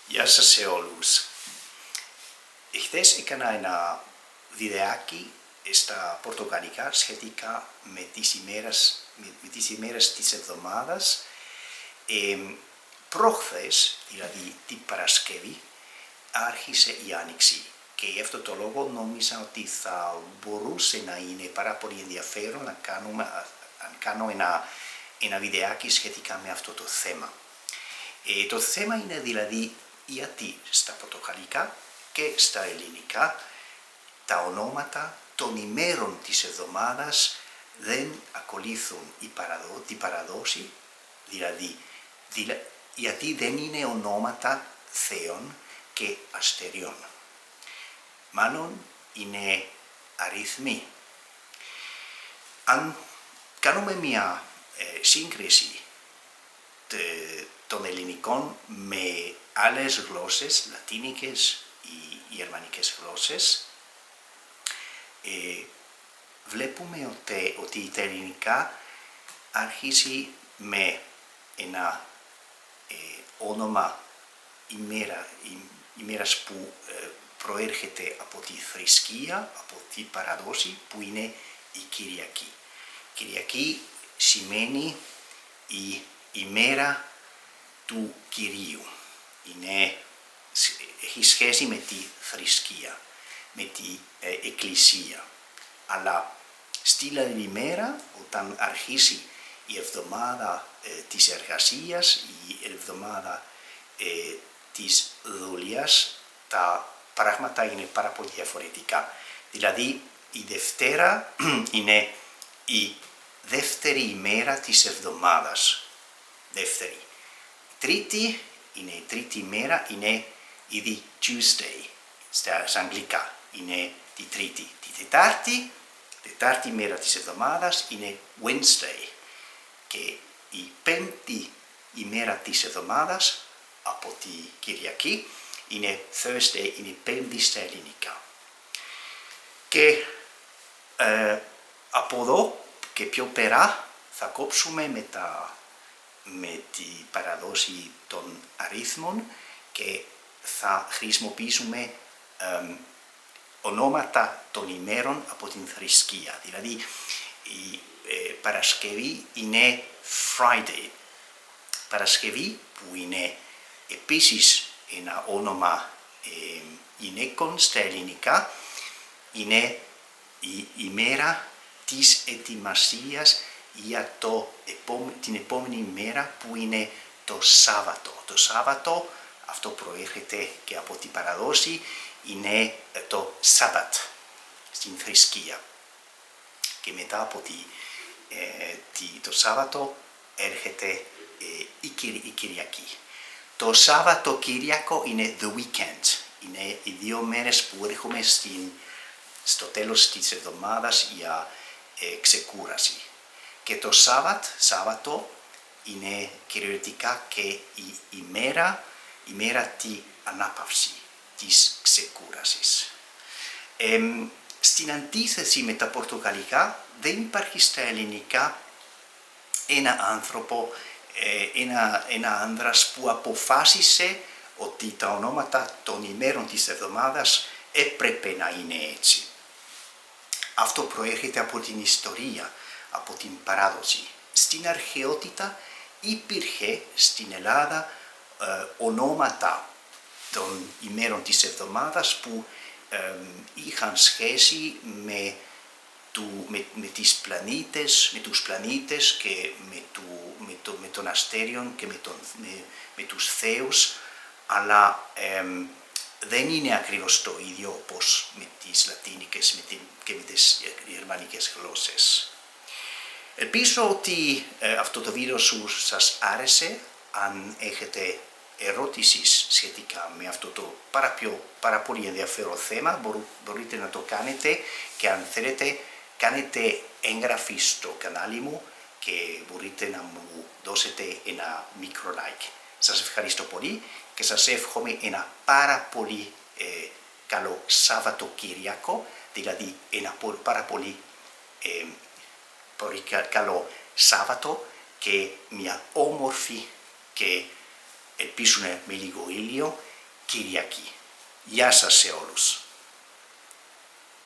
Γεια σας σε όλους. Εχθές έκανα ένα βιντεάκι στα πορτογαλικά σχετικά με τις ημέρες της εβδομάδας. Προχθές, δηλαδή την Παρασκευή, άρχισε η Άνοιξη και γι' αυτό το λόγο νόμιζα ότι θα μπορούσε να είναι πάρα πολύ ενδιαφέρον να κάνω ένα βιντεάκι σχετικά με αυτό το θέμα. Το θέμα είναι δηλαδή γιατί στα πορτογαλικά και στα ελληνικά τα ονόματα των ημέρων της εβδομάδας δεν ακολουθούν την παραδόση, δηλαδή γιατί δεν είναι ονόματα θεών και αστεριών. Μάλλον είναι αριθμοί. Αν κάνουμε μια σύγκριση των ελληνικών με άλλες γλώσσες, λατίνικες ή γερμανικές γλώσσες, βλέπουμε ότι τα ελληνικά αρχίζει με ένα όνομα ημέρας που προέρχεται από τη θρησκεία, από την παραδόση, που είναι η Κυριακή. Κυριακή σημαίνει η ημέρα του Κυρίου. Έχει σχέση με τη θρησκεία, με την εκκλησία. Αλλά στην άλλη ημέρα, όταν αρχίσει η εβδομάδα της εργασίας, η εβδομάδα της δουλειάς, τα πράγματα είναι πάρα πολύ διαφορετικά. Δηλαδή, η Δευτέρα είναι η δεύτερη ημέρα της εβδομάδας. Δεύτερη. Τρίτη είναι η τρίτη ημέρα, είναι ήδη Tuesday, στα αγγλικά, είναι τη τρίτη. Τη τετάρτη ημέρα της εβδομάδας είναι Wednesday και η πέμπτη ημέρα της εβδομάδας από τη Κυριακή είναι Thursday, είναι πέμπτη στα ελληνικά. Και από εδώ και πιο πέρα θα κόψουμε με την παραδόση των αριθμών και θα χρησιμοποιήσουμε ονόματα των ημέρων από την θρησκεία. Δηλαδή η Παρασκευή είναι Friday. Παρασκευή, που είναι επίσης ένα όνομα γυναίκων στα ελληνικά, είναι η ημέρα της ετοιμασίας για την επόμενη μέρα, που είναι το Σάββατο. Το Σάββατο, αυτό προέρχεται και από την παραδόση, είναι το Σάββατ στην θρησκεία. Και μετά από το Σάββατο έρχεται η Κυριακή. Το Σάββατο Κυριακό είναι the weekend. Είναι οι δύο μέρες που έρχομαι στο τέλος της εβδομάδας για ξεκούραση. Και το Σάββατο είναι κυριολεκτικά και η ημέρα της ανάπαυση, της ξεκούρασης. Στην αντίθεση με τα πορτογαλικά, δεν υπάρχει στα ελληνικά ένα άνδρας που αποφάσισε ότι τα ονόματα των ημέρων της εβδομάδας έπρεπε να είναι έτσι. Αυτό προέρχεται από την ιστορία, από την παράδοση. Στην αρχαιότητα υπήρχε στην Ελλάδα ονόματα των ημέρων της εβδομάδας που είχαν σχέση με τους πλανήτες και με τον αστέριον και με τους θεούς, αλλά δεν είναι ακριβώς το ίδιο όπως με τις λατίνικες και με τις γερμανικές γλώσσες. Ελπίζω ότι αυτό το βίντεο σας άρεσε. Αν έχετε ερώτησεις σχετικά με αυτό το πάρα πολύ ενδιαφέρον θέμα, μπορείτε να το κάνετε, και αν θέλετε κάνετε εγγραφή στο κανάλι μου και μπορείτε να μου δώσετε ένα μικρό like. Σας ευχαριστώ πολύ και σας εύχομαι ένα πάρα πολύ καλό Σαββατοκύριακο, δηλαδή ένα πάρα πολύ καλό Σάββατο και μια όμορφη και ελπίζουμε με λίγο ήλιο Κυριακή. Γεια σας σε όλους.